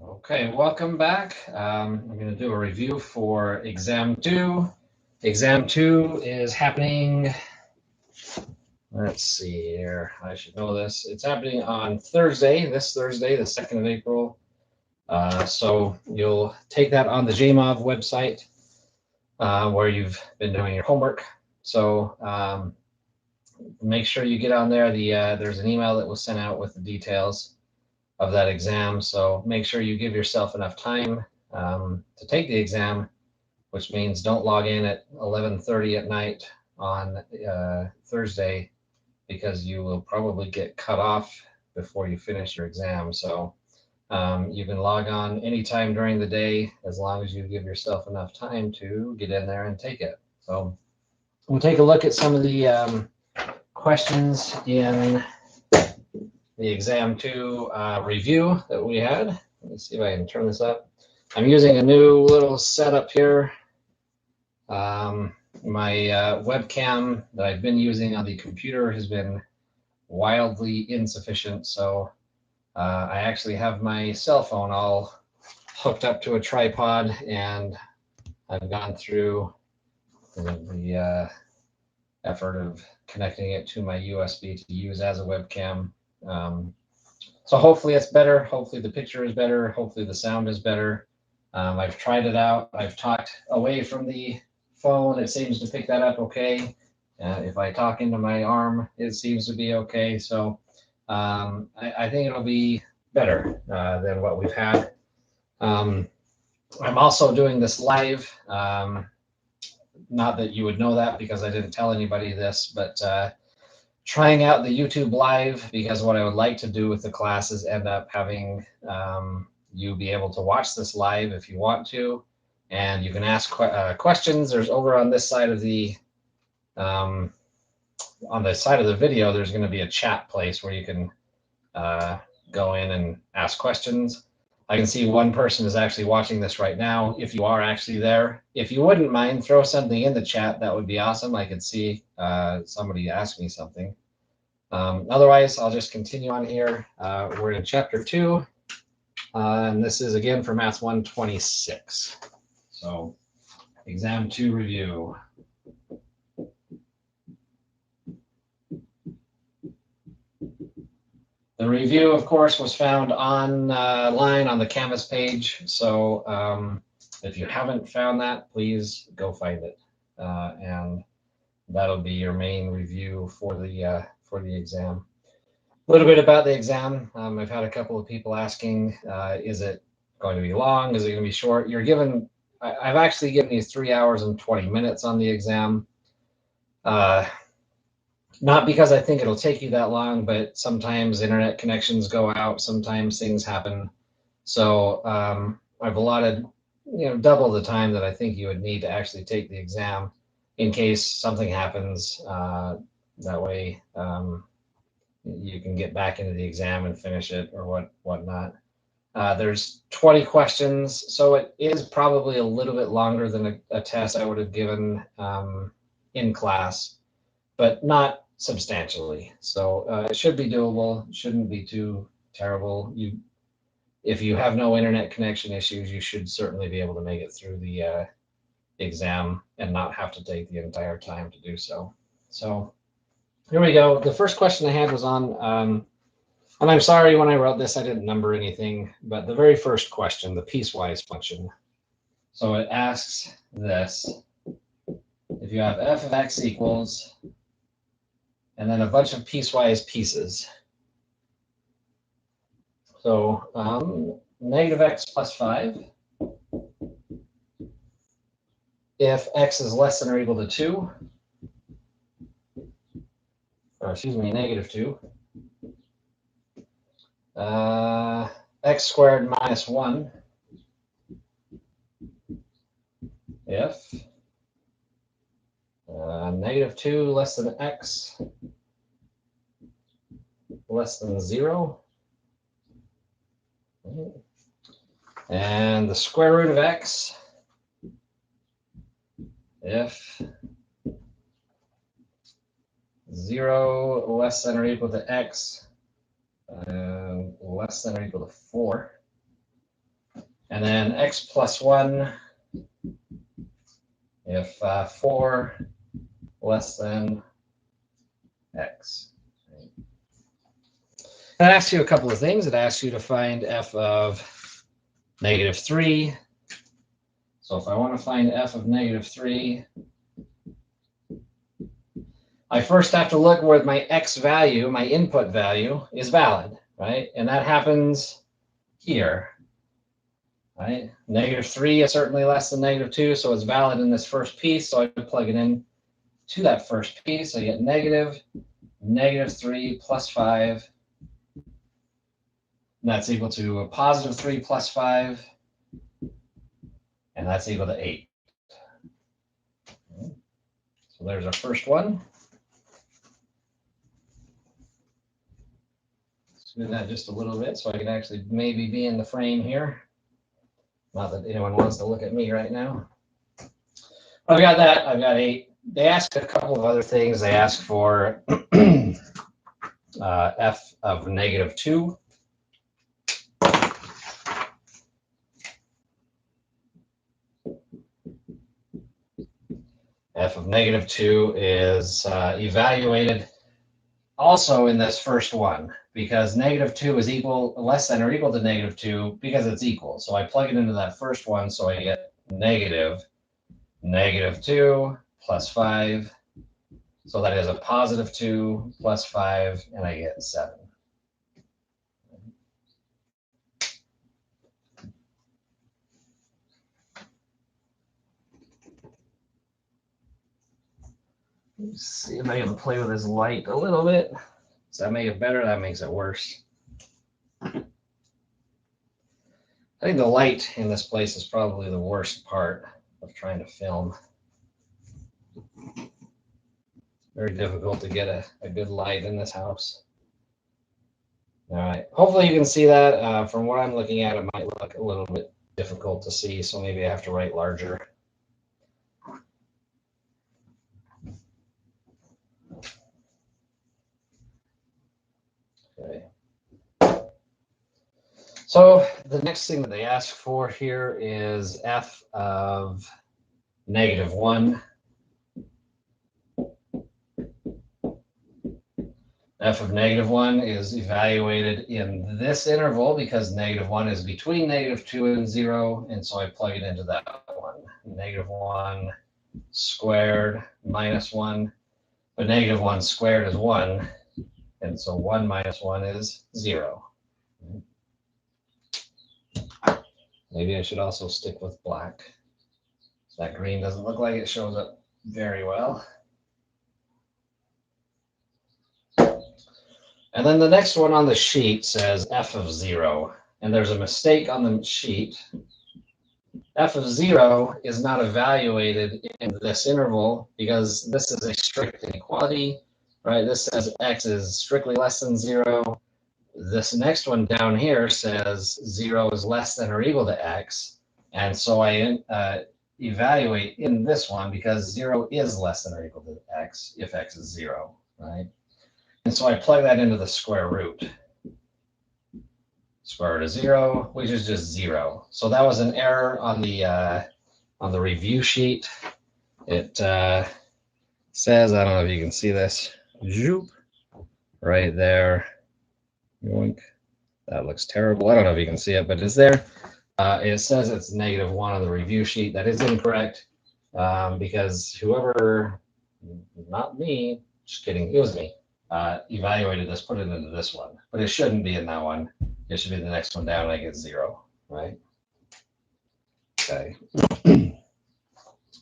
Okay, welcome back. I'm going to do a review for Exam 2. Exam 2 is happening, let's see here, I should know this. It's happening on Thursday, this Thursday, the 2nd of April. So you'll take that on the JMOV website where you've been doing your homework. So make sure you get on there. There's an email that was sent out with the details of that exam. So make sure you give yourself enough time to take the exam, which means don't log in at 11:30 at night on Thursday, because you will probably get cut off before you finish your exam. So you can log on anytime during the day as long as you give yourself enough time to get in there and take it. So we'll take a look at some of the questions in the Exam 2 review that we had. Let me see if I can turn this up. I'm using a new little setup here. My webcam that I've been using on the computer has been wildly insufficient, so I actually have my cell phone all hooked up to a tripod, and I've gone through the effort of connecting it to my USB to use as a webcam. So hopefully it's better. Hopefully the picture is better. Hopefully the sound is better. I've tried it out. I've talked away from the phone. It seems to pick that up okay. If I talk into my arm, it seems to be okay. So I think it'll be better than what we've had. I'm also doing this live. Not that you would know that because I didn't tell anybody this, but trying out the YouTube live, because what I would like to do with the class is end up having you be able to watch this live if you want to, and you can ask questions. There's over on this side of the video, there's going to be a chat place where you can go in and ask questions. I can see one person is actually watching this right now. If you are actually there, if you wouldn't mind, throw something in the chat. That would be awesome. I could see somebody ask me something. Otherwise, I'll just continue on here. We're in chapter 2, and this is again for Math 126. So, Exam 2 review. The review, of course, was found online on the Canvas page. So if you haven't found that, please go find it, and that'll be your main review for the exam. A little bit about the exam. I've had a couple of people asking, is it going to be long? Is it going to be short? You're given. I've actually given you 3 hours and 20 minutes on the exam. Not because I think it'll take you that long, but sometimes internet connections go out, sometimes things happen. So I've allotted, double the time that I think you would need to actually take the exam in case something happens. That way you can get back into the exam and finish it or whatnot. There's 20 questions, so it is probably a little bit longer than a test I would have given in class, but not substantially. So it should be doable. It shouldn't be too terrible. If you have no internet connection issues, you should certainly be able to make it through the exam and not have to take the entire time to do so. So here we go. The first question I had was on, and I'm sorry when I wrote this, I didn't number anything, but the very first question, the piecewise function. So it asks this: if you have f of x equals, and then a bunch of piecewise pieces. So negative x plus 5, if x is less than or equal to 2, or excuse me, negative 2, x squared minus 1, if negative 2 less than x less than 0, and the square root of x if 0 less than or equal to x less than or equal to 4. And then x plus 1 if 4 less than x. It asks you a couple of things. It asks you to find f of negative 3. So if I want to find f of negative 3, I first have to look where my x value, my input value, is valid, right? And that happens here, right? Negative 3 is certainly less than negative 2, so it's valid in this first piece. So I plug it in to that first piece. I get negative 3 plus 5. And that's equal to a positive 3 plus 5. And that's equal to 8. So there's our first one. Smooth that just a little bit so I can actually maybe be in the frame here. Not that anyone wants to look at me right now. I've got that. I've got 8. They ask a couple of other things. They ask for f of negative 2. F of negative 2 is evaluated also in this first one, because negative 2 is less than or equal to negative 2 because it's equal. So I plug it into that first one, so I get negative 2 plus 5. So that is a positive 2 plus 5, and I get 7. Let's see if I can play with this light a little bit. Does that make it better? That makes it worse. I think the light in this place is probably the worst part of trying to film. Very difficult to get a good light in this house. All right. Hopefully you can see that. From what I'm looking at, it might look a little bit difficult to see, so maybe I have to write larger. Okay. So the next thing that they ask for here is f of negative 1. F of negative 1 is evaluated in this interval because negative 1 is between negative 2 and 0, and so I plug it into that one. Negative 1 squared minus 1, but negative 1 squared is 1, and so 1 minus 1 is 0. Maybe I should also stick with black. So that green doesn't look like it shows up very well. And then the next one on the sheet says f of 0, and there's a mistake on the sheet. F of 0 is not evaluated in this interval because this is a strict inequality, right? This says x is strictly less than 0. This next one down here says 0 is less than or equal to x, and so I evaluate in this one because 0 is less than or equal to x if x is 0, right? And so I plug that into the square root. Square root of 0, which is just 0. So that was an error on the review sheet. It says, I don't know if you can see this, zoop, right there. Yoink. That looks terrible. I don't know if you can see it, but it's there. It says it's negative 1 on the review sheet. That is incorrect because whoever, not me, just kidding, it was me, evaluated this, put it into this one, but it shouldn't be in that one. It should be the next one down, and I get 0, right? Okay.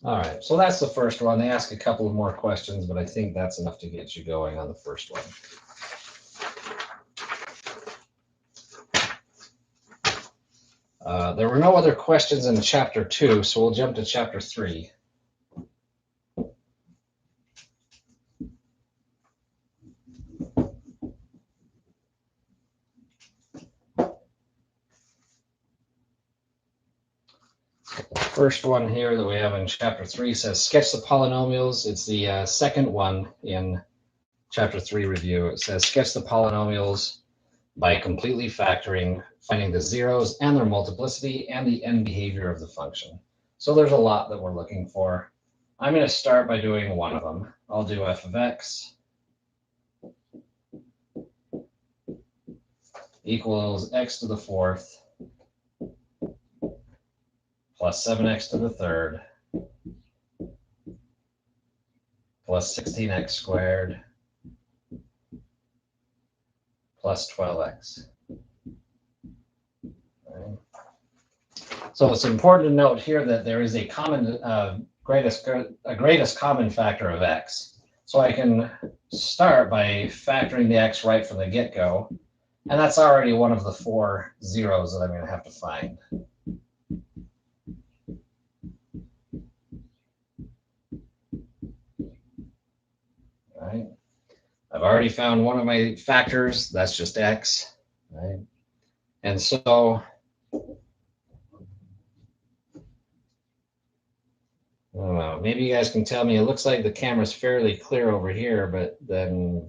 All right, so that's the first one. They ask a couple of more questions, but I think that's enough to get you going on the first one. There were no other questions in chapter 2, so we'll jump to chapter 3. First one here that we have in chapter 3 says sketch the polynomials. It's the second one in chapter 3 review. It says sketch the polynomials by completely factoring, finding the zeros and their multiplicity and the end behavior of the function. So there's a lot that we're looking for. I'm going to start by doing one of them. I'll do f of x equals x to the fourth plus 7x to the third plus 16x squared plus 12x. Right. So it's important to note here that there is a common greatest common factor of x. So I can start by factoring the x right from the get-go, and that's already one of the 4 zeros that I'm going to have to find. Right. I've already found one of my factors. That's just x. Right. And so I don't know, maybe you guys can tell me, it looks like the camera's fairly clear over here, but then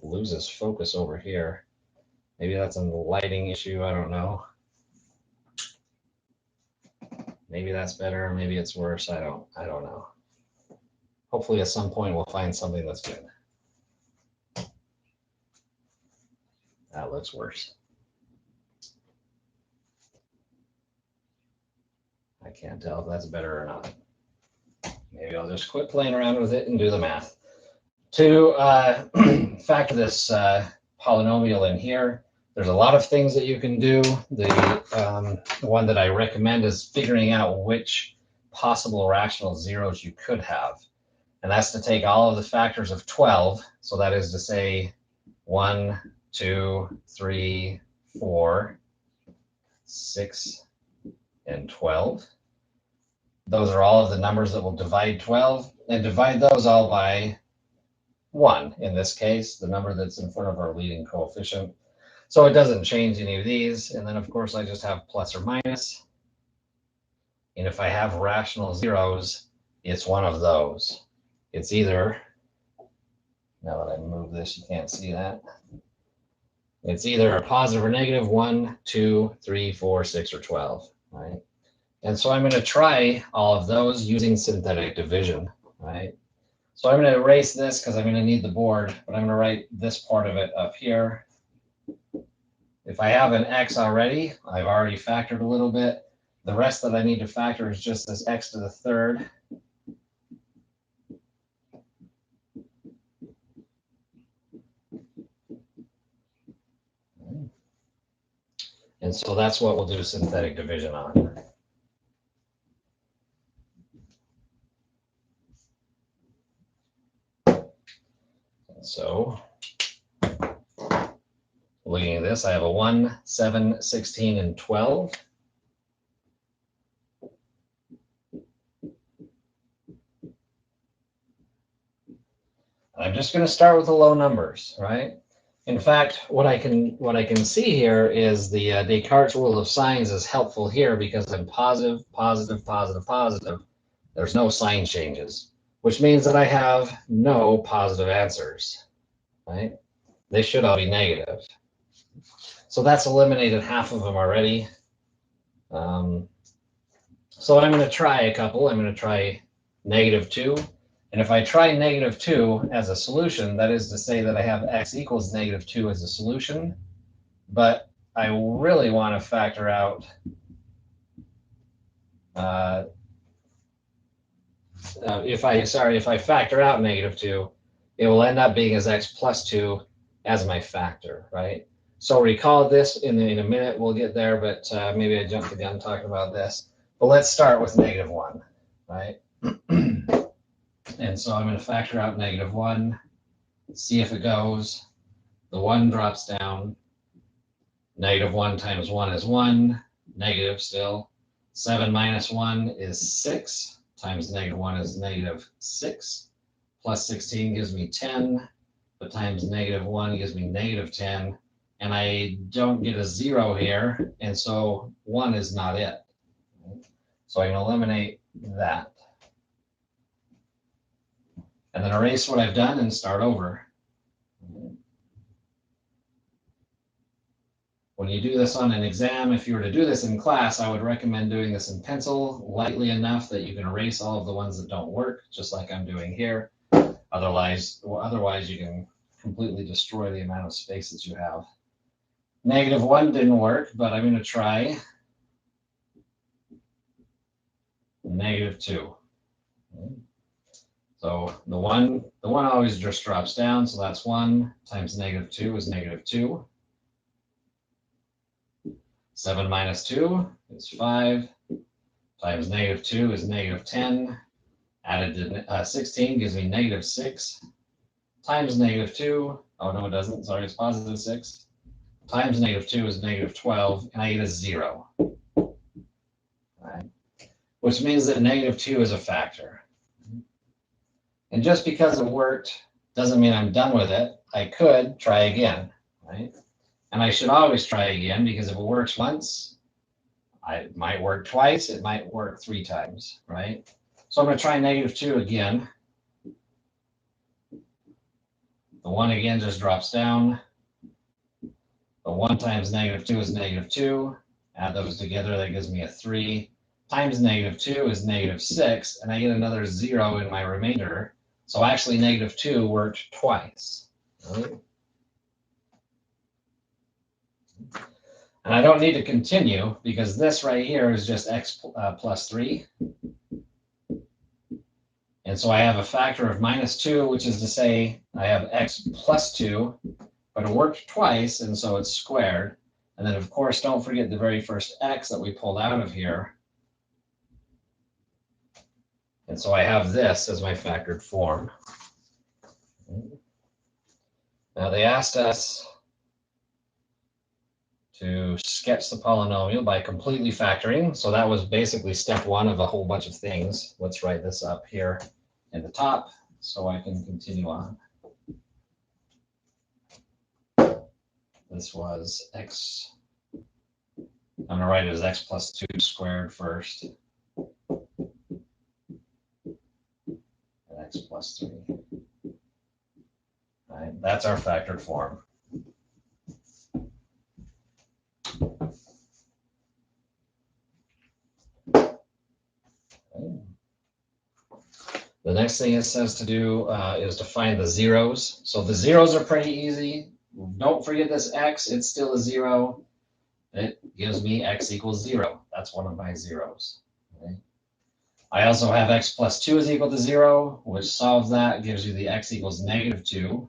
loses focus over here. Maybe that's a lighting issue, I don't know. Maybe that's better, maybe it's worse, I don't know. Hopefully at some point we'll find something that's good. That looks worse. I can't tell if that's better or not. Maybe I'll just quit playing around with it and do the math. To factor this polynomial in here, there's a lot of things that you can do. The one that I recommend is figuring out which possible rational zeros you could have. And that's to take all of the factors of 12. So that is to say 1, 2, 3, 4, 6, and 12. Those are all of the numbers that will divide 12, and divide those all by 1, in this case, the number that's in front of our leading coefficient. So it doesn't change any of these. And then, of course, I just have plus or minus. And if I have rational zeros, it's one of those. It's either, now that I move this, you can't see that. It's either a positive or negative 1, 2, 3, 4, 6, or 12, right? And so I'm going to try all of those using synthetic division, right? So I'm going to erase this because I'm going to need the board, but I'm going to write this part of it up here. If I have an x already, I've already factored a little bit. The rest that I need to factor is just this x to the third. And so that's what we'll do synthetic division on. So looking at this, I have a 1, 7, 16, and 12. I'm just going to start with the low numbers, right? In fact, what I can see here is the Descartes rule of signs is helpful here because I'm positive, positive, positive, positive. There's no sign changes, which means that I have no positive answers, right? They should all be negative. So that's eliminated half of them already. So I'm going to try a couple. I'm going to try -2. And if I try -2 as a solution, that is to say that I have x equals -2 as a solution, but I really want to factor out if I factor out -2, it will end up being as x plus 2 as my factor, right? So recall this in a minute, we'll get there, but maybe I jumped the gun talking about this. But let's start with -1, right? And so I'm going to factor out -1, see if it goes. The 1 drops down. -1 times 1 is 1, negative still. 7 minus 1 is 6, times -1 is -6. Plus 16 gives me 10, but times -1 gives me -10. And I don't get a 0 here, and so 1 is not it. So I can eliminate that. And then erase what I've done and start over. When you do this on an exam, if you were to do this in class, I would recommend doing this in pencil lightly enough that you can erase all of the ones that don't work, just like I'm doing here. Otherwise you can completely destroy the amount of space that you have. -1 didn't work, but I'm going to try -2. So the one always just drops down, so that's 1 times -2 is -2. 7 minus 2 is 5, times -2 is -10. Added to 16 gives me -6, times -2, oh no it doesn't, sorry, it's +6, times -2 is -12, and I get a 0. Right? Which means that -2 is a factor. And just because it worked doesn't mean I'm done with it. I could try again, right? And I should always try again, because if it works once, it might work twice, it might work 3 times, right? So I'm going to try -2 again. The 1 again just drops down. The 1 times -2 is -2. Add those together, that gives me a 3. Times -2 is -6, and I get another 0 in my remainder. So actually -2 worked twice. Right? And I don't need to continue, because this right here is just x plus 3. And so I have a factor of -2, which is to say I have x plus 2, but it worked twice, and so it's squared. And then, of course, don't forget the very first x that we pulled out of here. And so I have this as my factored form. Now they asked us to sketch the polynomial by completely factoring. So that was basically step 1 of a whole bunch of things. Let's write this up here in the top so I can continue on. This was x. I'm going to write it as x plus 2 squared first. And x plus 3. All right, that's our factored form. The next thing it says to do is to find the zeros. So the zeros are pretty easy. Don't forget this x, it's still a 0. It gives me x equals 0. That's one of my zeros. Okay. I also have x plus 2 is equal to 0, which solves that, gives you the x equals -2.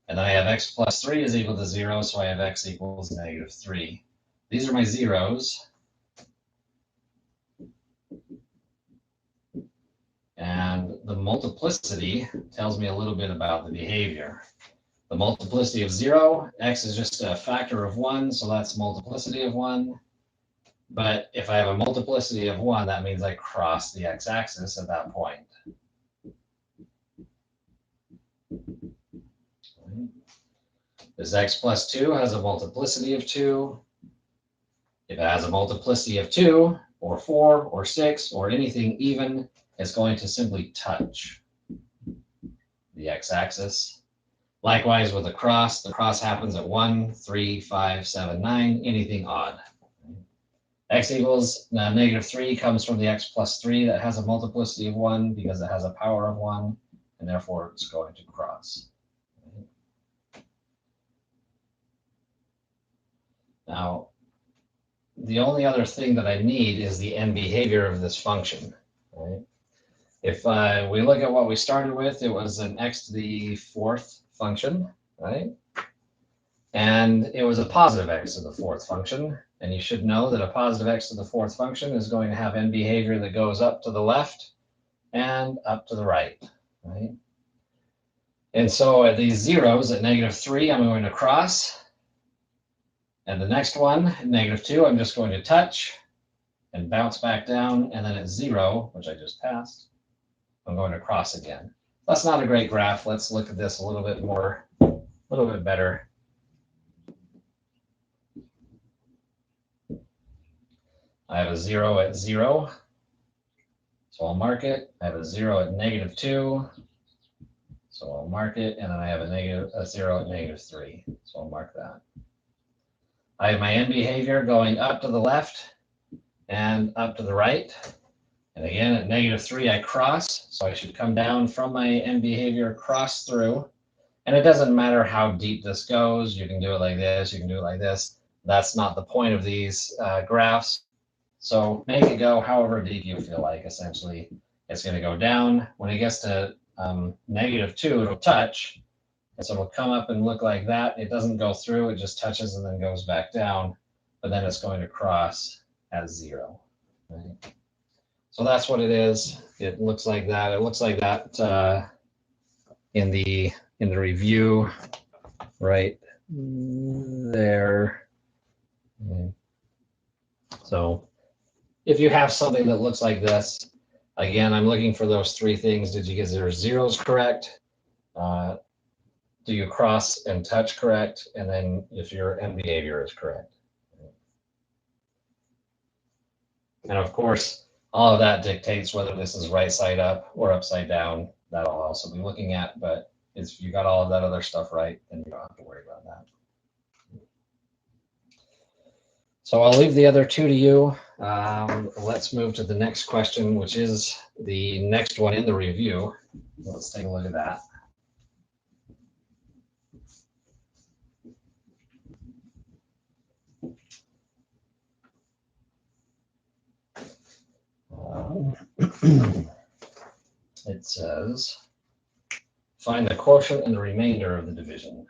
And then I have x plus 3 is equal to 0, so I have x equals -3. These are my zeros. And the multiplicity tells me a little bit about the behavior. The multiplicity of 0, x is just a factor of 1, so that's multiplicity of 1. But if I have a multiplicity of 1, that means I cross the x-axis at that point. This x plus 2 has a multiplicity of 2. If it has a multiplicity of 2, or 4, or 6, or anything even, it's going to simply touch the x-axis. Likewise with the cross happens at 1, 3, 5, 7, 9, anything odd. X equals -3 comes from the x plus 3 that has a multiplicity of 1 because it has a power of 1, and therefore it's going to cross. Now, the only other thing that I need is the end behavior of this function. Right? If we look at what we started with, it was an x to the 4th function, right? And it was a positive x to the 4th function. And you should know that a positive x to the 4th function is going to have end behavior that goes up to the left and up to the right, right? And so at these zeros at -3, I'm going to cross. And the next one, -2, I'm just going to touch and bounce back down. And then at 0, which I just passed, I'm going to cross again. That's not a great graph. Let's look at this a little bit more, a little bit better. I have a 0 at 0, so I'll mark it. I have a 0 at -2, so I'll mark it. And then I have a 0 at -3, so I'll mark that. I have my end behavior going up to the left and up to the right. And again, at -3, I cross. So I should come down from my end behavior, cross through. And it doesn't matter how deep this goes. You can do it like this. You can do it like this. That's not the point of these graphs. So make it go however deep you feel like. Essentially, it's going to go down. When it gets to -2, it'll touch. And so it'll come up and look like that. It doesn't go through. It just touches and then goes back down. But then it's going to cross at 0. Right? So that's what it is. It looks like that. It looks like that in the review right there. So if you have something that looks like this, again, I'm looking for those 3 things. Did you get your zeros correct? Do you cross and touch correct? And then if your end behavior is correct. And of course, all of that dictates whether this is right side up or upside down. That'll also be looking at, but if you got all of that other stuff right, then you don't have to worry about that. So I'll leave the other 2 to you. Let's move to the next question, which is the next one in the review. Let's take a look at that. It says, find the quotient and the remainder of the division.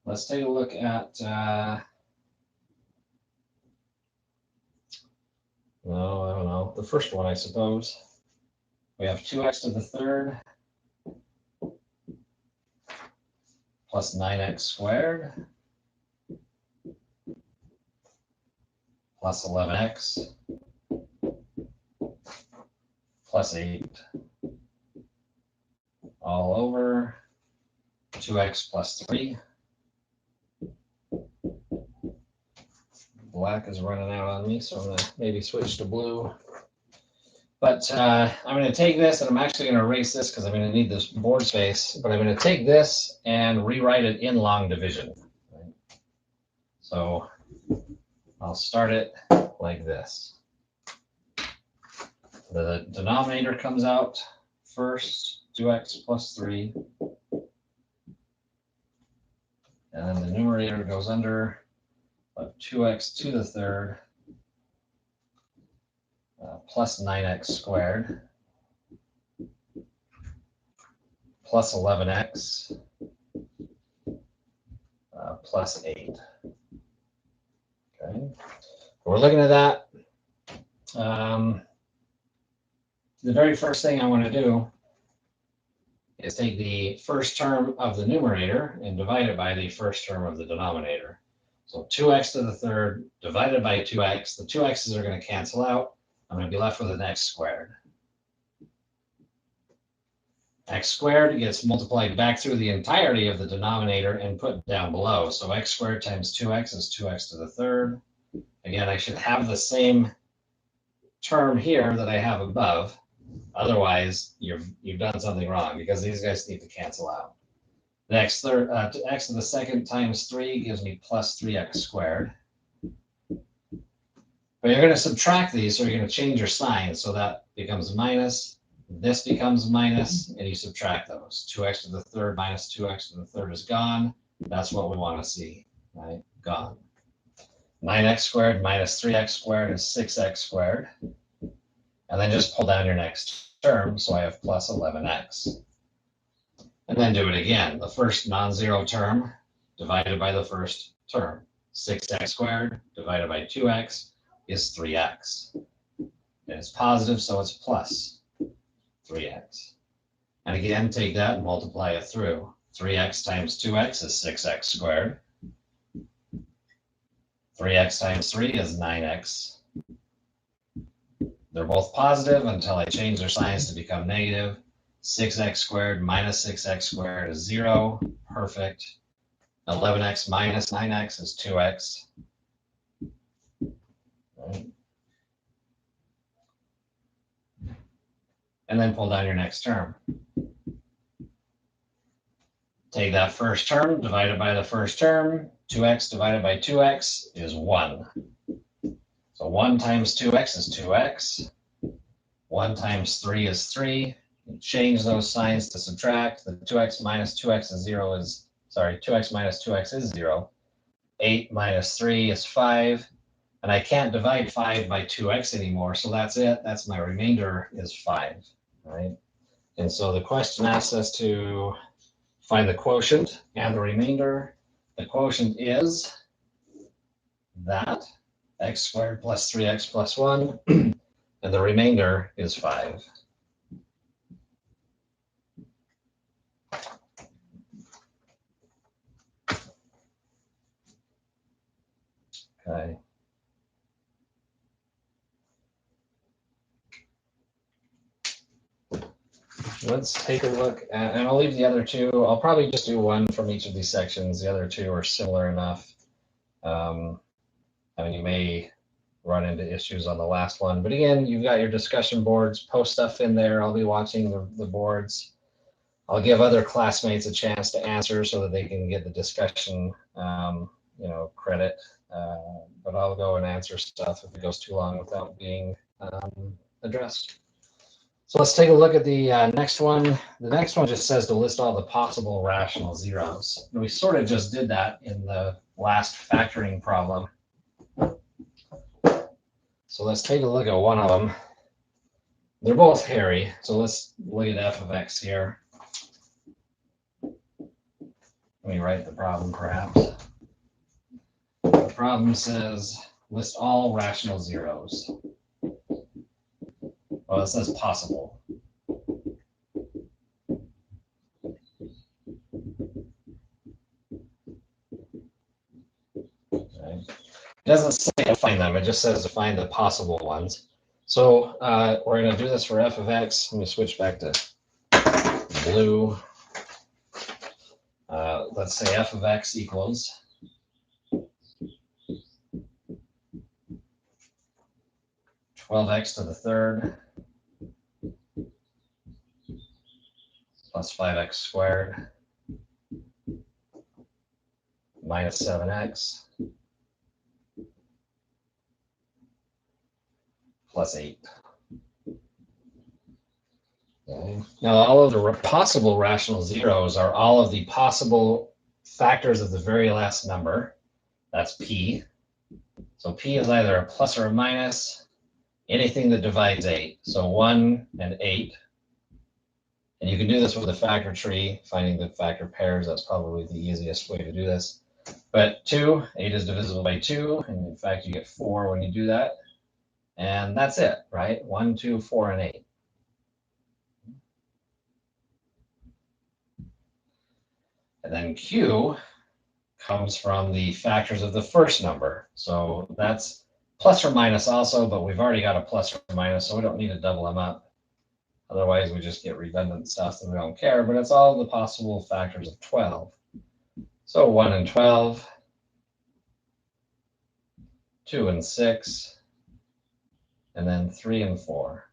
Let's take a look at, no, I don't know, the first one, I suppose. We have 2x to the third plus 9x squared plus 11x plus 8 all over 2x plus 3. Black is running out on me, so I'm going to maybe switch to blue. But I'm going to take this, and I'm actually going to erase this because I'm going to need this board space. But I'm going to take this and rewrite it in long division. Right? So I'll start it like this. The denominator comes out first, 2x plus 3. And then the numerator goes under of 2x to the third plus 9x squared plus 11x plus 8. Okay, we're looking at that. The very first thing I want to do is take the first term of the numerator and divide it by the first term of the denominator. So 2x to the third divided by 2x. The 2x's are going to cancel out. I'm going to be left with an x squared. X squared gets multiplied back through the entirety of the denominator and put down below. So x squared times 2x is 2x to the third. Again, I should have the same term here that I have above. Otherwise, you've done something wrong because these guys need to cancel out. The x to the second times 3 gives me plus 3x squared. But you're going to subtract these, so you're going to change your sign. So that becomes minus. This becomes minus, and you subtract those. 2x to the third minus 2x to the third is gone. That's what we want to see, right? Gone. 9x squared minus 3x squared is 6x squared. And then just pull down your next term, so I have plus 11x. And then do it again. The first non-zero term divided by the first term. 6x squared divided by 2x is 3x. And it's positive, so it's plus 3x. And again, take that and multiply it through. 3x times 2x is 6x squared. 3x times 3 is 9x. They're both positive until I change their signs to become negative. 6x squared minus 6x squared is 0. Perfect. 11x minus 9x is 2x. Right. And then pull down your next term. Take that first term, divide it by the first term. 2x divided by 2x is 1. So 1 times 2x is 2x. 1 times 3 is 3. You change those signs to subtract. The 2x minus 2x is 0 is, sorry, 2x minus 2x is 0. 8 minus 3 is 5. And I can't divide 5 by 2x anymore, so that's it. That's my remainder is 5, right? And so the question asks us to find the quotient and the remainder. The quotient is that, x squared plus 3x plus 1, and the remainder is 5. Okay. Let's take a look at, and I'll leave the other two. I'll probably just do one from each of these sections. The other two are similar enough. I mean, you may run into issues on the last one, but again, you've got your discussion boards, post stuff in there. I'll be watching the boards. I'll give other classmates a chance to answer so that they can get the discussion, credit. But I'll go and answer stuff if it goes too long without being addressed. So let's take a look at the next one. The next one just says to list all the possible rational zeros. And we sort of just did that in the last factoring problem. So let's take a look at one of them. They're both hairy. So let's look at f of x here. Let me write the problem perhaps. The problem says list all rational zeros. Well, it says possible. Okay. It doesn't say to find them, it just says to find the possible ones. So we're going to do this for f of x. Let me switch back to blue. Let's say f of x equals (12x to the third) plus 5x squared minus 7x plus 8. Okay. Now, all of the possible rational zeros are all of the possible factors of the very last number. That's p. So p is either a plus or a minus, anything that divides 8. So 1 and 8. And you can do this with a factor tree, finding the factor pairs. That's probably the easiest way to do this. But 2, 8 is divisible by 2. And in fact, you get 4 when you do that. And that's it, right? 1, 2, 4, and 8. And then Q comes from the factors of the first number. So that's plus or minus also, but we've already got a plus or minus, so we don't need to double them up. Otherwise, we just get redundant stuff that we don't care, but it's all the possible factors of 12. So 1 and 12, 2 and 6, and then 3 and 4.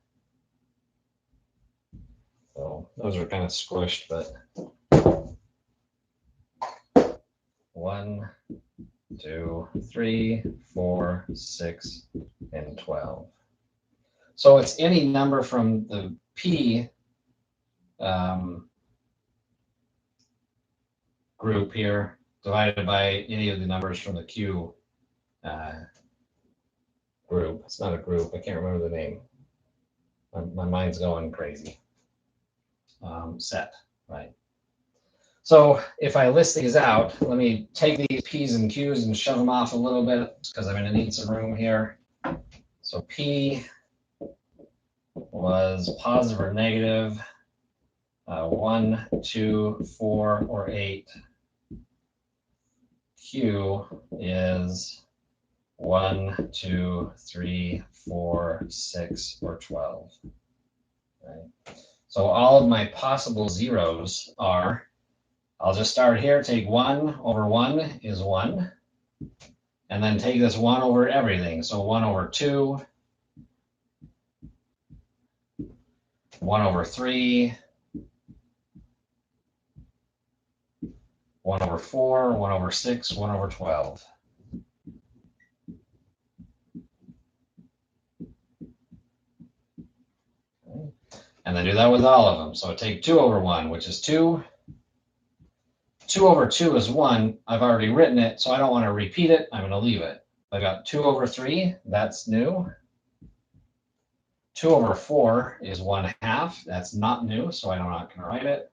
So those are kind of squished, but 1, 2, 3, 4, 6, and 12. So it's any number from the P group here divided by any of the numbers from the Q group. It's not a group. I can't remember the name. My mind's going crazy. Set, right? So if I list these out, let me take these P's and Q's and shove them off a little bit because I'm going to need some room here. So P was positive or negative, 1, 2, 4, or 8. Q is 1, 2, 3, 4, 6, or 12. Right? So all of my possible zeros are, I'll just start here, take 1 over 1 is 1. And then take this 1 over everything. So 1 over 2, 1 over 3, 1 over 4, 1 over 6, 1 over 12. Okay. And then do that with all of them. So take 2 over 1, which is 2. 2 over 2 is 1. I've already written it, so I don't want to repeat it. I'm going to leave it. I got 2 over 3. That's new. 2 over 4 is 1/2. That's not new, so I'm not going to write it.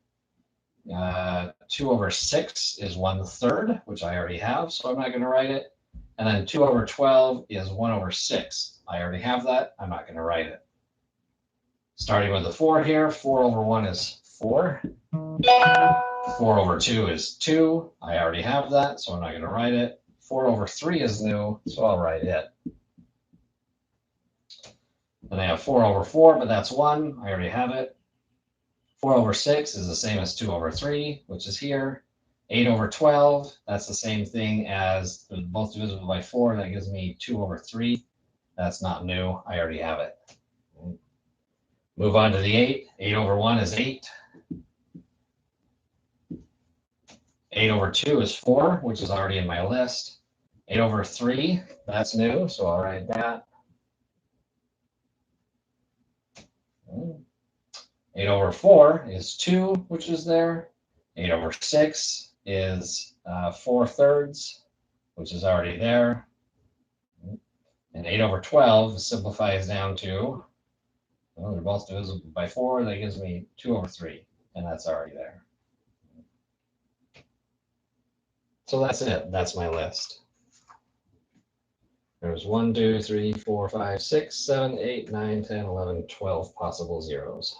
2 over 6 is 1/3, which I already have, so I'm not going to write it. And then 2 over 12 is 1 over 6. I already have that. I'm not going to write it. Starting with the 4 here, 4 over 1 is 4. 4 over 2 is 2. I already have that, so I'm not going to write it. 4 over 3 is new, so I'll write it. Then I have 4 over 4, but that's 1. I already have it. 4 over 6 is the same as 2 over 3, which is here. 8 over 12, that's the same thing as both divisible by 4. That gives me 2 over 3. That's not new. I already have it. Move on to the 8. 8 over 1 is 8. 8 over 2 is 4, which is already in my list. 8 over 3, that's new, so I'll write that. 8 over 4 is 2, which is there. 8 over 6 is 4/3, which is already there. And 8 over 12 simplifies down to, well, they're both divisible by 4. That gives me 2 over 3, and that's already there. So that's it. That's my list. There's 1, 2, 3, 4, 5, 6, 7, 8, 9, 10, 11, 12 possible zeros,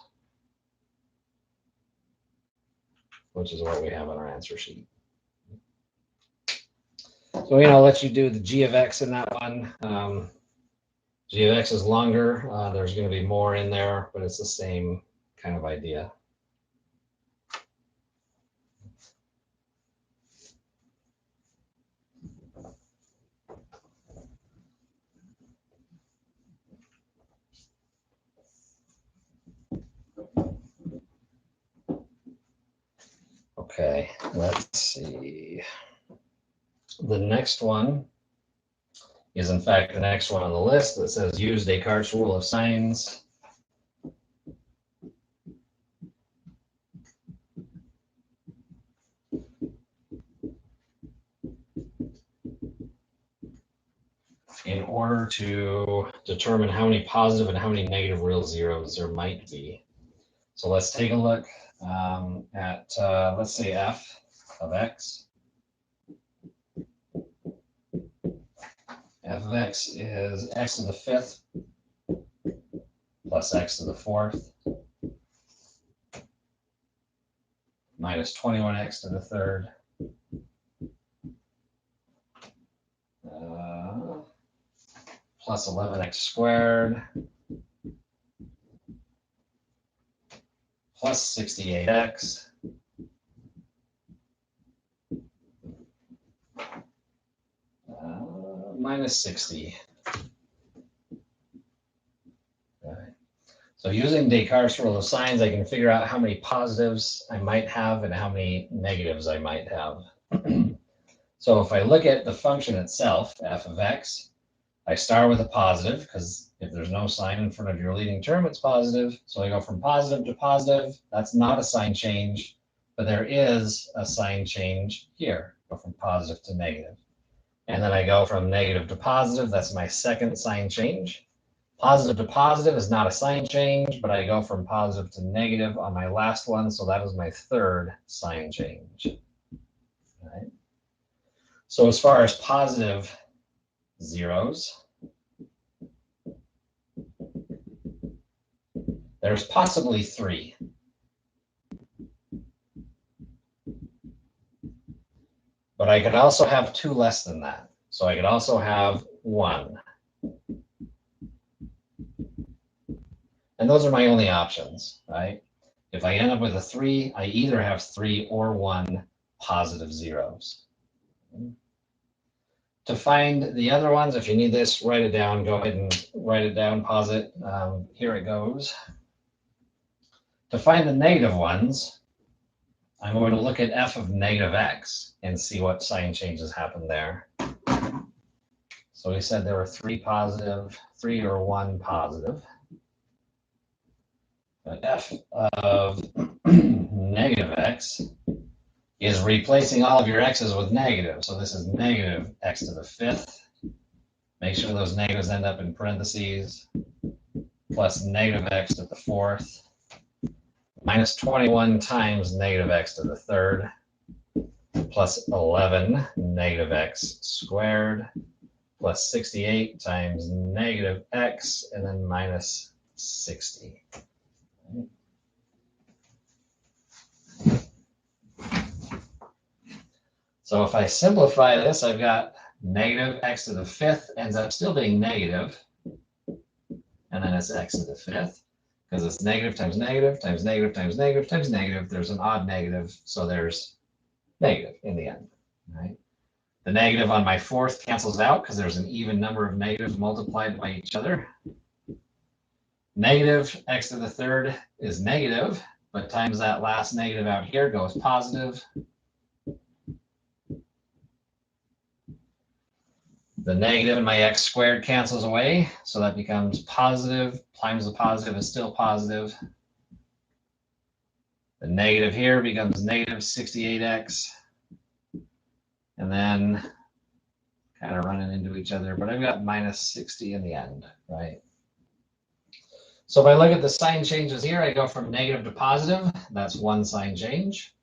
which is what we have on our answer sheet. So, I'll let you do the g of x in that one. G of x is longer. There's going to be more in there, but it's the same kind of idea. Okay, let's see. The next one is, in fact, the next one on the list that says use Descartes' rule of signs. In order to determine how many positive and how many negative real zeros there might be. So let's take a look at, let's say, f of x. F of x is x to the 5th plus x to the 4th minus 21x to the 3rd plus 11x squared plus 68x minus 60. Okay. So using Descartes' rule of signs, I can figure out how many positives I might have and how many negatives I might have. So if I look at the function itself, f of x, I start with a positive, because if there's no sign in front of your leading term, it's positive. So I go from positive to positive. That's not a sign change, but there is a sign change here. Go from positive to negative. And then I go from negative to positive. That's my second sign change. Positive to positive is not a sign change, but I go from positive to negative on my last one. So that is my third sign change. All right. So as far as positive zeros, there's possibly 3. But I could also have 2 less than that. So I could also have 1. And those are my only options, right? If I end up with a 3, I either have 3 or 1 positive zeros. To find the other ones, if you need this, write it down. Go ahead and write it down, pause it. Here it goes. To find the negative ones, I'm going to look at f of negative x and see what sign changes happen there. So we said there were 3 positive, 3 or 1 positive. But f of negative x is replacing all of your x's with negative. So this is negative x to the 5th. Make sure those negatives end up in parentheses. Plus negative x to the 4th. Minus 21 times negative x to the 3rd. Plus 11 negative x squared. Plus 68 times negative x, and then minus 60. So if I simplify this, I've got negative x to the 5th ends up still being negative. And then it's x to the 5th, because it's negative times negative times negative times negative times negative. There's an odd negative, so there's negative in the end, right? The negative on my 4th cancels out because there's an even number of negatives multiplied by each other. Negative x to the 3rd is negative, but times that last negative out here goes positive. The negative in my x squared cancels away, so that becomes positive times the positive is still positive. The negative here becomes negative 68x. And then kind of running into each other, but I've got minus 60 in the end, right? So if I look at the sign changes here, I go from negative to positive. That's one sign change.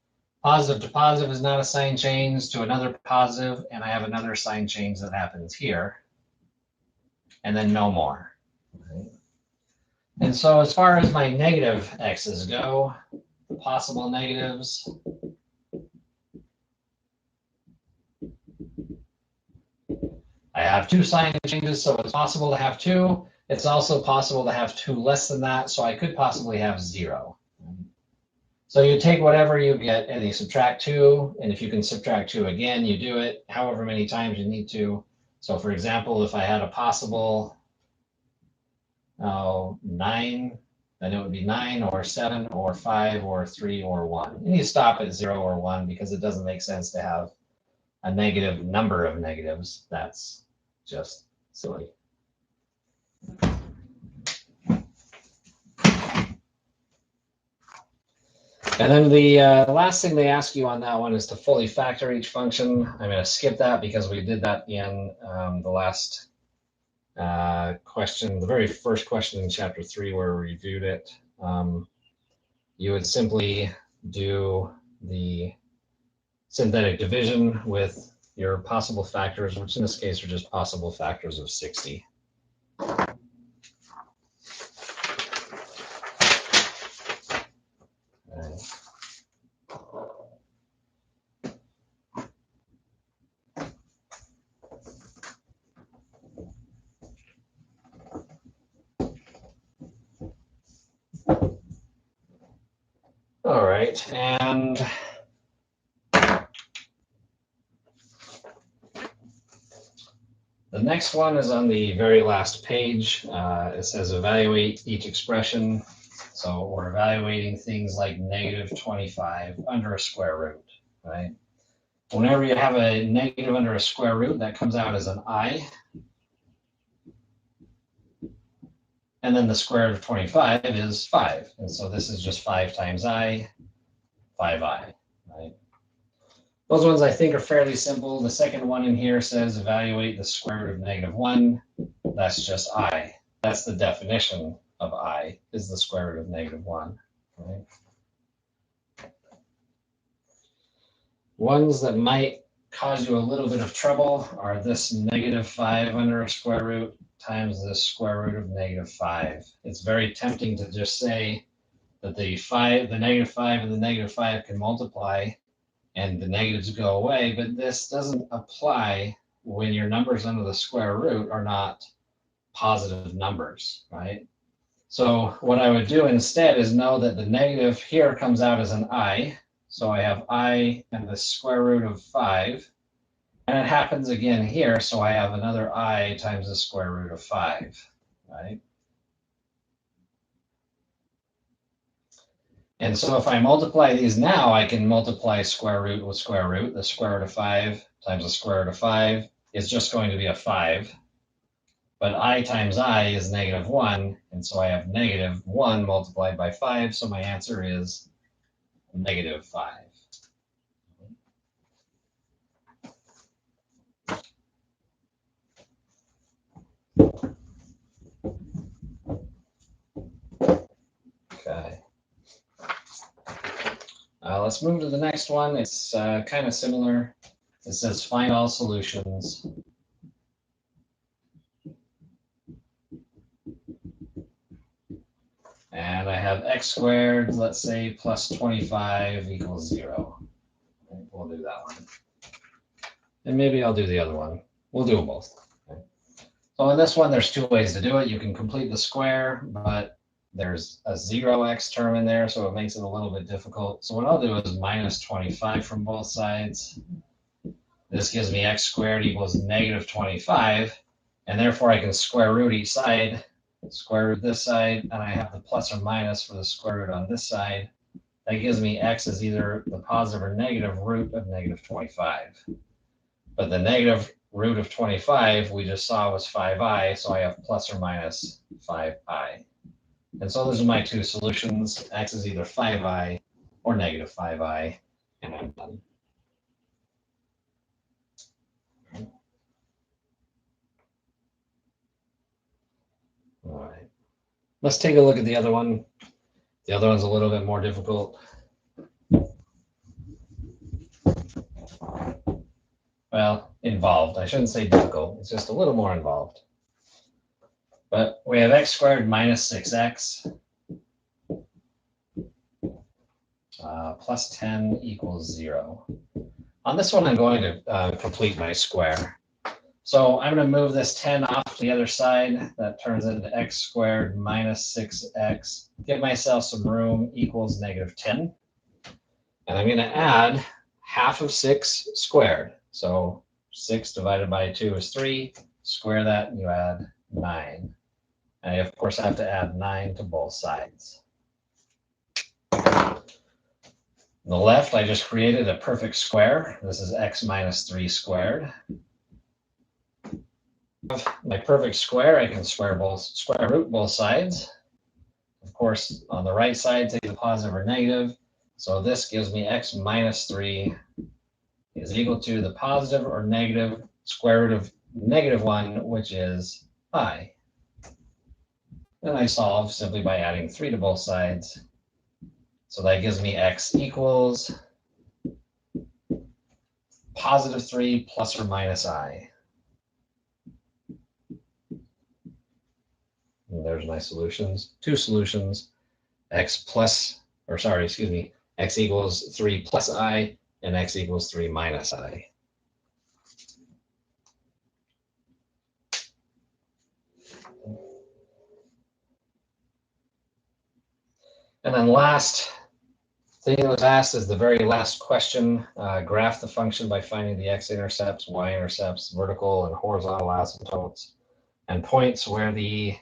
Positive to positive is not a sign change to another positive, and I have another sign change that happens here, and then no more. Right? And so as far as my negative x's go, the possible negatives, I have 2 sign changes, so it's possible to have 2. It's also possible to have 2 less than that, so I could possibly have 0. So you take whatever you get and you subtract 2, and if you can subtract 2 again, you do it however many times you need to. So for example, if I had a possible 9, then it would be 9 or 7 or 5 or 3 or 1. And you stop at 0 or 1 because it doesn't make sense to have a negative number of negatives. That's just silly. And then the last thing they ask you on that one is to fully factor each function. I'm going to skip that because we did that in the last question, the very first question in chapter 3 where we reviewed it. You would simply do the synthetic division with your possible factors, which in this case are just possible factors of 60. All right, and the next one is on the very last page. It says evaluate each expression. So we're evaluating things like negative 25 under a square root, right? Whenever you have a negative under a square root, that comes out as an I. And then the square root of 25 is 5. And so this is just 5 times I, 5I, right? Those ones I think are fairly simple. The second one in here says evaluate the square root of negative 1. That's just I. That's the definition of I, is the square root of negative 1, right? Ones that might cause you a little bit of trouble are this negative 5 under a square root times the square root of negative 5. It's very tempting to just say that the negative 5 and the negative 5 can multiply and the negatives go away, but this doesn't apply when your numbers under the square root are not positive numbers, right? So what I would do instead is know that the negative here comes out as an I. So I have I and the square root of 5. And it happens again here, so I have another I times the square root of 5, right? And so if I multiply these now, I can multiply square root with square root. The square root of 5 times the square root of 5 is just going to be a 5. But I times I is negative 1, and so I have negative 1 multiplied by 5, so my answer is negative 5. Okay. Let's move to the next one. It's kind of similar. It says find all solutions. And I have x squared, let's say, plus 25 equals 0. We'll do that one. And maybe I'll do the other one. We'll do them both. Okay. So in this one, there's two ways to do it. You can complete the square, but there's a 0x term in there, so it makes it a little bit difficult. So what I'll do is minus 25 from both sides. This gives me x squared equals negative 25, and therefore I can square root each side. Square root this side, and I have the plus or minus for the square root on this side. That gives me x is either the positive or negative root of negative 25. But the negative root of 25 we just saw was 5i, so I have plus or minus 5i. And so those are my two solutions. X is either 5i or negative 5i, and I'm done. All right. Let's take a look at the other one. The other one's a little bit more difficult. Well, involved. I shouldn't say difficult. It's just a little more involved. But we have x squared minus 6x plus 10 equals 0. On this one, I'm going to complete my square. So I'm going to move this 10 off to the other side. That turns into x squared minus 6x. Give myself some room equals negative 10. And I'm going to add half of 6 squared. So 6 divided by 2 is 3. Square that and you add 9. And I, of course, have to add 9 to both sides. On the left, I just created a perfect square. This is x minus 3 squared. My perfect square, I can square root both sides. Of course, on the right side, take the positive or negative. So this gives me x minus 3 is equal to the positive or negative square root of negative 1, which is I. Then I solve simply by adding 3 to both sides. So that gives me x equals positive 3 plus or minus I. And there's my solutions. Two solutions. X equals 3 plus I, and x equals 3 minus I. And then last thing that was asked is the very last question. Graph the function by finding the x-intercepts, y-intercepts, vertical and horizontal asymptotes, and points where the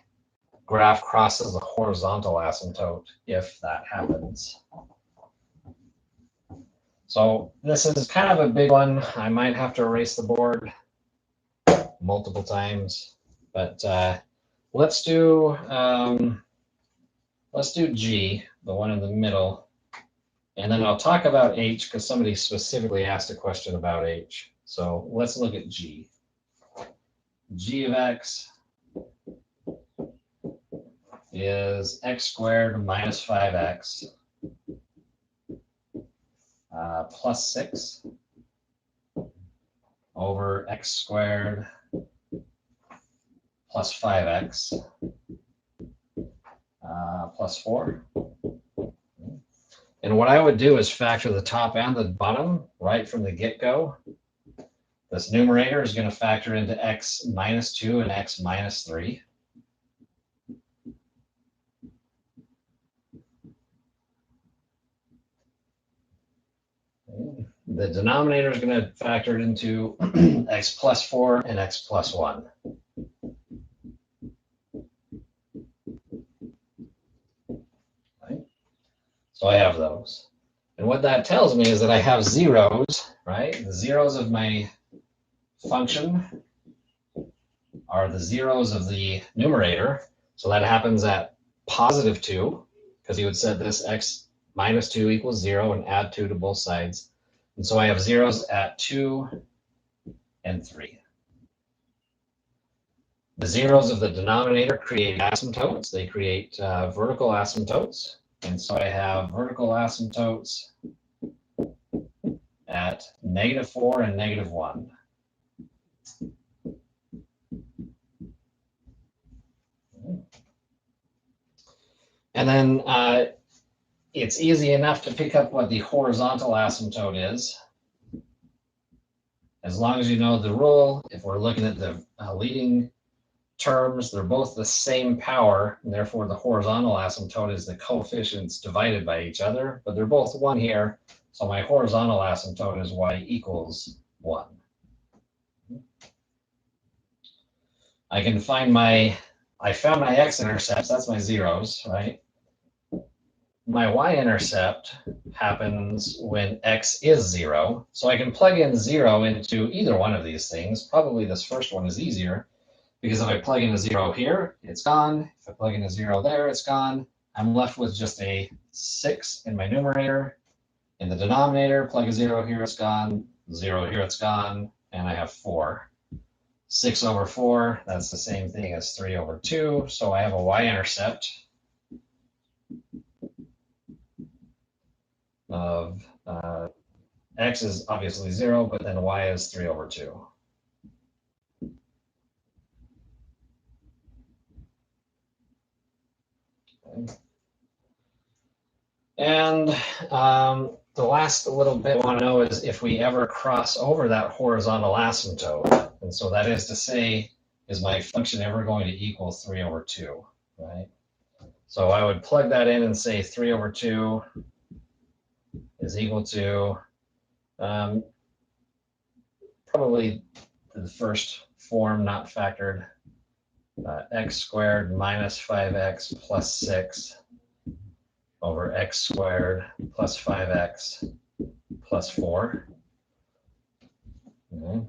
graph crosses the horizontal asymptote, if that happens. So this is kind of a big one. I might have to erase the board multiple times, but let's do G, the one in the middle, and then I'll talk about H because somebody specifically asked a question about H. So let's look at G. G of x is x squared minus 5x plus 6 over x squared plus 5x plus 4. And what I would do is factor the top and the bottom right from the get-go. This numerator is going to factor into x minus 2 and x minus 3. The denominator is going to factor into x plus 4 and x plus 1. Right? So I have those. And what that tells me is that I have zeros, right? The zeros of my function are the zeros of the numerator. So that happens at positive 2, because you would set this x minus 2 equals 0 and add 2 to both sides. And so I have zeros at 2 and 3. The zeros of the denominator create asymptotes. They create vertical asymptotes. And so I have vertical asymptotes at -4 and -1. And then it's easy enough to pick up what the horizontal asymptote is. As long as you know the rule, if we're looking at the leading terms, they're both the same power, and therefore the horizontal asymptote is the coefficients divided by each other, but they're both 1 here, so my horizontal asymptote is y equals 1. I can find I found my x-intercepts, that's my zeros, right? My y-intercept happens when x is 0, so I can plug in 0 into either one of these things. Probably this first one is easier, because if I plug in a 0 here, it's gone. If I plug in a 0 there, it's gone. I'm left with just a 6 in my numerator. In the denominator, plug a 0 here, it's gone. 0 here, it's gone. And I have 4. 6 over 4, that's the same thing as 3 over 2. So I have a y-intercept of x is obviously 0, but then y is 3 over 2. Okay. And the last little bit I want to know is if we ever cross over that horizontal asymptote. And so that is to say, is my function ever going to equal 3 over 2, right? So I would plug that in and say 3 over 2 is equal to probably the first form not factored, x squared minus 5x plus 6 over x squared plus 5x plus 4. Okay.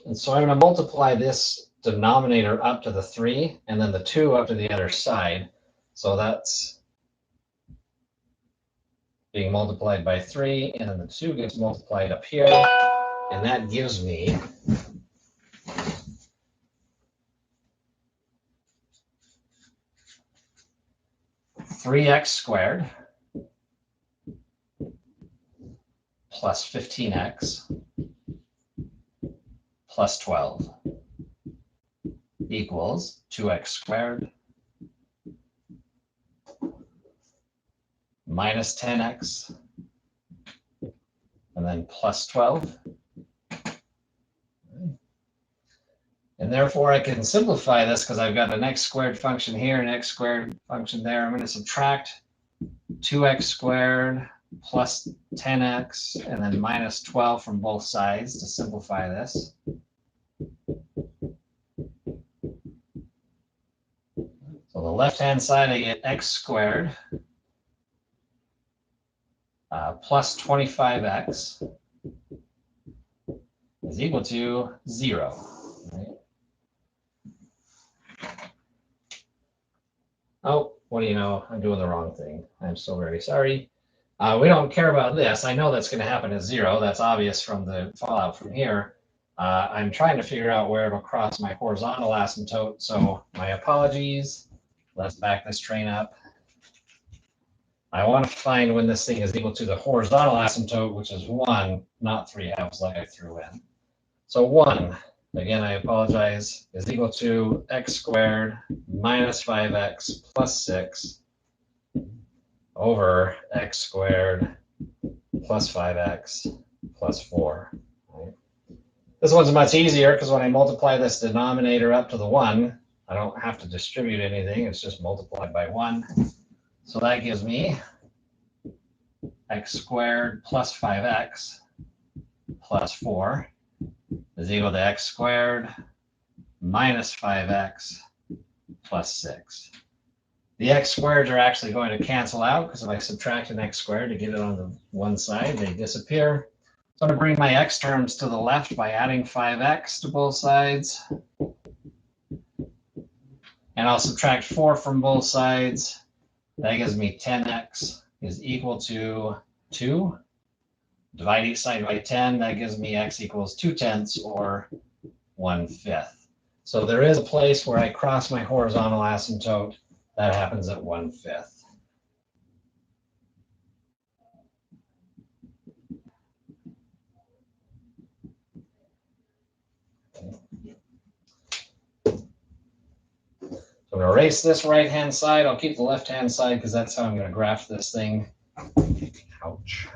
And so I'm going to multiply this denominator up to the 3 and then the 2 up to the other side. So that's being multiplied by 3, and then the 2 gets multiplied up here, and that gives me 3x squared plus 15x plus 12 equals 2x squared minus 10x and then plus 12. And therefore I can simplify this because I've got an x squared function here, an x squared function there. I'm going to subtract 2x squared plus 10x and then minus 12 from both sides to simplify this. So the left-hand side, I get x squared plus 25x is equal to 0. Right? Oh, what do you know? I'm doing the wrong thing. I'm so very sorry. We don't care about this. I know that's going to happen at 0. That's obvious from the fallout from here. I'm trying to figure out where it'll cross my horizontal asymptote. So my apologies. Let's back this train up. I want to find when this thing is equal to the horizontal asymptote, which is 1, not 3 halves like I threw in. So 1, again, I apologize, is equal to x squared minus 5x plus 6 over x squared plus 5x plus 4. Right? This one's much easier because when I multiply this denominator up to the 1, I don't have to distribute anything. It's just multiplied by 1. So that gives me x squared plus 5x plus 4 is equal to x squared minus 5x plus 6. The x squareds are actually going to cancel out because if I subtract an x squared to get it on the one side, they disappear. So I'm going to bring my x terms to the left by adding 5x to both sides. And I'll subtract 4 from both sides. That gives me 10x is equal to 2. Divide each side by 10. That gives me x equals 2/10 or 1/5. So there is a place where I cross my horizontal asymptote. That happens at 1/5. So I'm going to erase this right-hand side. I'll keep the left-hand side because that's how I'm going to graph this thing. Ouch.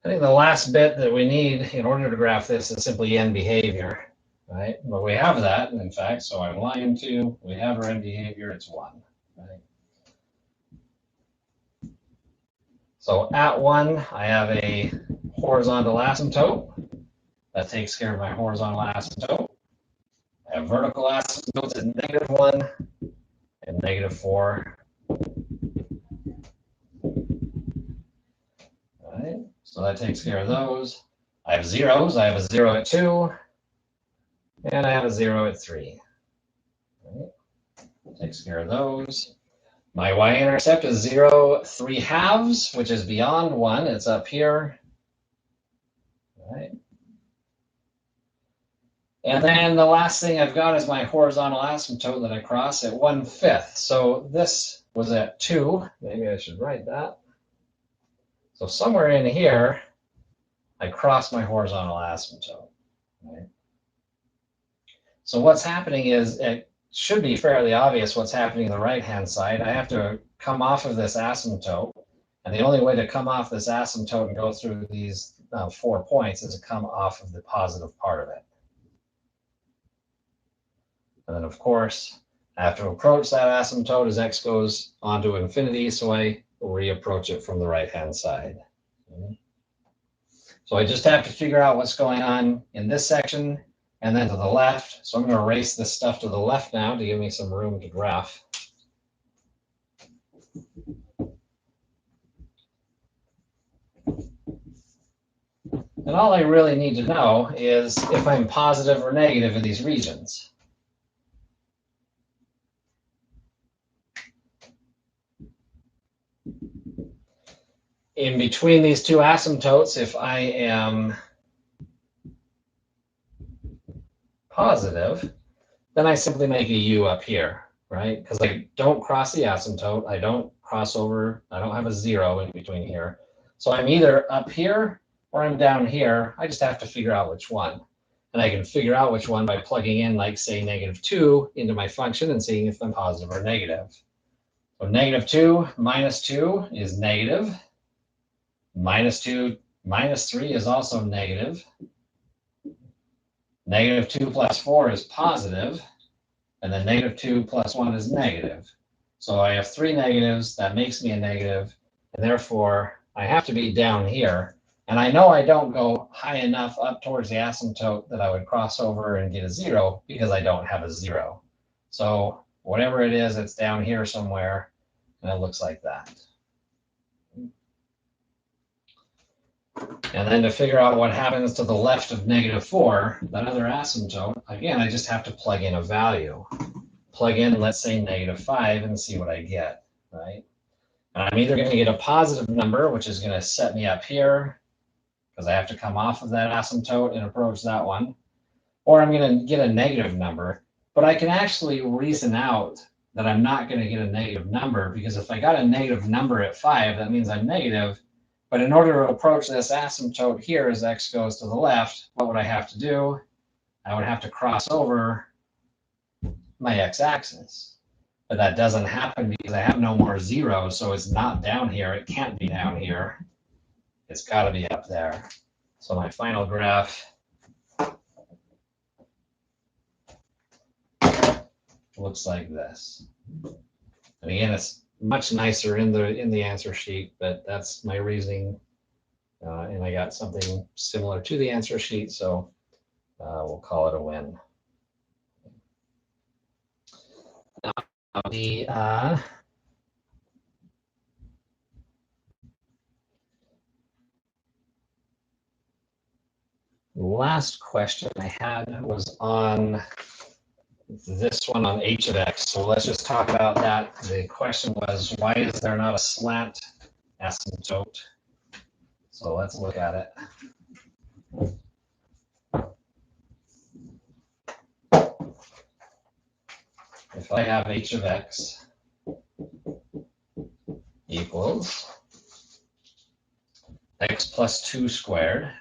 I think the last bit that we need in order to graph this is simply end behavior, right? But we have that, in fact, so I'm lying to, we have our end behavior, it's 1, right? So at 1, I have a horizontal asymptote. That takes care of my horizontal asymptote. I have vertical asymptotes at -1 and -4. All right, so that takes care of those. I have zeros. I have a 0 at 2, and I have a 0 at 3. All right. Takes care of those. My y-intercept is 0, 3/2, which is beyond 1. It's up here. All right. And then the last thing I've got is my horizontal asymptote that I cross at 1/5. So this was at 2. Maybe I should write that. So somewhere in here, I cross my horizontal asymptote. Right? So what's happening is, it should be fairly obvious what's happening on the right-hand side. I have to come off of this asymptote. And the only way to come off this asymptote and go through these 4 points is to come off of the positive part of it. And then, of course, I have to approach that asymptote as x goes on to infinity, so I reapproach it from the right-hand side. Okay. So I just have to figure out what's going on in this section and then to the left. So I'm going to erase this stuff to the left now to give me some room to graph. And all I really need to know is if I'm positive or negative in these regions. In between these two asymptotes, if I am positive, then I simply make a U up here, right? Because I don't cross the asymptote, I don't cross over, I don't have a 0 in between here. So I'm either up here or I'm down here. I just have to figure out which one. And I can figure out which one by plugging in, like, say, -2 into my function and seeing if I'm positive or negative. So -2 minus 2 is negative. -2 minus 3 is also negative. -2 plus 4 is positive. And then -2 plus 1 is negative. So I have 3 negatives. That makes me a negative. And therefore, I have to be down here. And I know I don't go high enough up towards the asymptote that I would cross over and get a 0 because I don't have a 0. So whatever it is, it's down here somewhere. And it looks like that. And then to figure out what happens to the left of -4, that other asymptote, again, I just have to plug in a value. Plug in, let's say, -5 and see what I get, right? And I'm either going to get a positive number, which is going to set me up here, because I have to come off of that asymptote and approach that one, or I'm going to get a negative number. But I can actually reason out that I'm not going to get a negative number, because if I got a negative number at 5, that means I'm negative. But in order to approach this asymptote here as x goes to the left, what would I have to do? I would have to cross over my x-axis. But that doesn't happen because I have no more zeros, so it's not down here. It can't be down here. It's got to be up there. So my final graph looks like this. And again, it's much nicer in the answer sheet, but that's my reasoning. And I got something similar to the answer sheet, so we'll call it a win. The last question I had was on this one on h of x. So let's just talk about that. The question was, why is there not a slant asymptote? So let's look at it. If I have h of x equals x plus 2 squared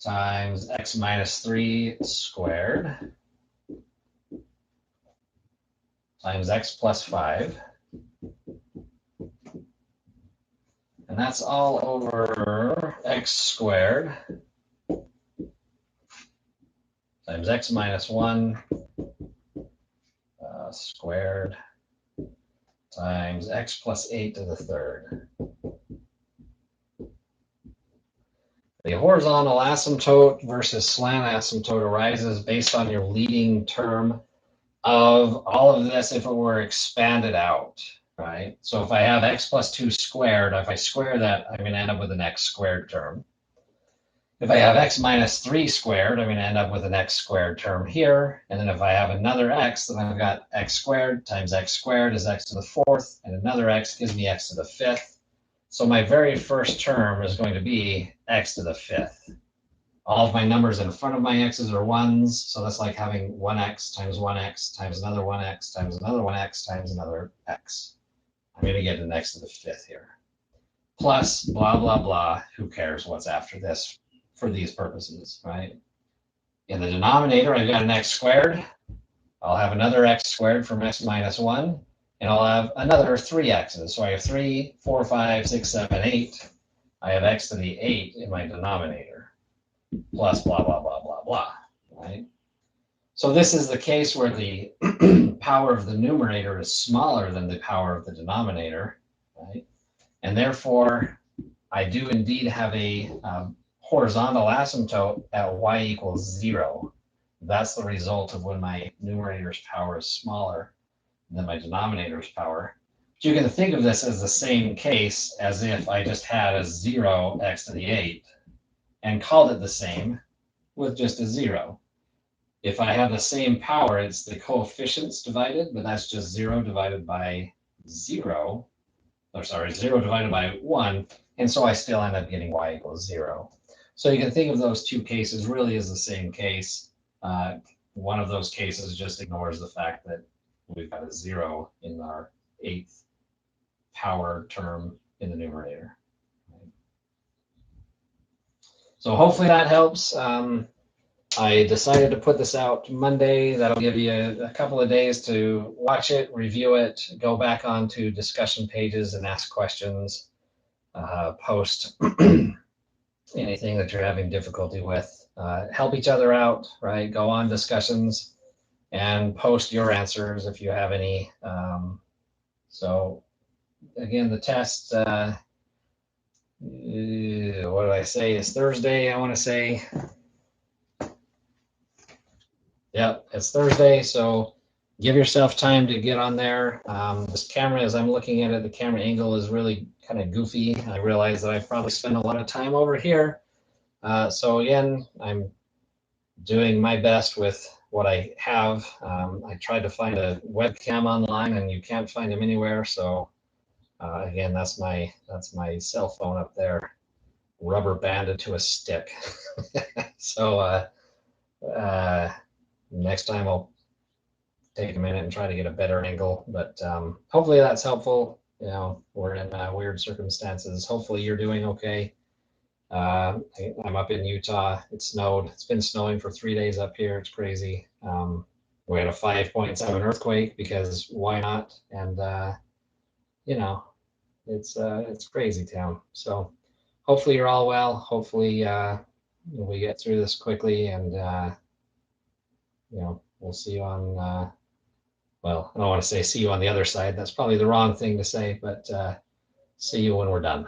times x minus 3 squared times x plus 5. And that's all over x squared times x minus 1 squared times x plus 8 to the third. The horizontal asymptote versus slant asymptote arises based on your leading term of all of this if it were expanded out, right? So if I have x plus 2 squared, if I square that, I'm going to end up with an x squared term. If I have x minus 3 squared, I'm going to end up with an x squared term here. And then if I have another x, then I've got x squared times x squared is x to the fourth, and another x gives me x to the fifth. So my very first term is going to be x to the fifth. All of my numbers in front of my x's are ones, so that's like having 1x times 1x times another 1x times another 1x times another x. I'm going to get an x to the fifth here. Plus, blah, blah, blah. Who cares what's after this for these purposes, right? In the denominator, I've got an x squared. I'll have another x squared from x minus 1, and I'll have another 3x's. So I have 3, 4, 5, 6, 7, 8. I have x to the 8 in my denominator, plus blah, blah, blah, blah, blah, right? So this is the case where the power of the numerator is smaller than the power of the denominator, right? And therefore, I do indeed have a horizontal asymptote at y equals 0. That's the result of when my numerator's power is smaller than my denominator's power. But you can think of this as the same case as if I just had a 0 x to the 8 and called it the same with just a 0. If I have the same power, it's the coefficients divided, but that's just 0 divided by 0. Or sorry, 0 divided by 1. And so I still end up getting y equals 0. So you can think of those two cases really as the same case. One of those cases just ignores the fact that we've got a 0 in our 8th power term in the numerator. So hopefully that helps. I decided to put this out Monday. That'll give you a couple of days to watch it, review it, go back onto discussion pages and ask questions, post anything that you're having difficulty with. Help each other out, right? Go on discussions and post your answers if you have any. So again, the test, what do I say, is Thursday, I want to say. Yep, it's Thursday, so give yourself time to get on there. This camera, as I'm looking at it, the camera angle is really kind of goofy. I realize that I probably spend a lot of time over here. So again, I'm doing my best with what I have. I tried to find a webcam online, and you can't find them anywhere. So again, that's my cell phone up there, rubber banded to a stick. So next time I'll take a minute and try to get a better angle, but hopefully that's helpful. You know, we're in weird circumstances. Hopefully you're doing okay. I'm up in Utah. It snowed. It's been snowing for 3 days up here. It's crazy. We had a 5.7 earthquake because why not? And you know, it's crazy town. So hopefully you're all well. Hopefully we get through this quickly, and you know, we'll see you on, well, I don't want to say see you on the other side. That's probably the wrong thing to say, but see you when we're done.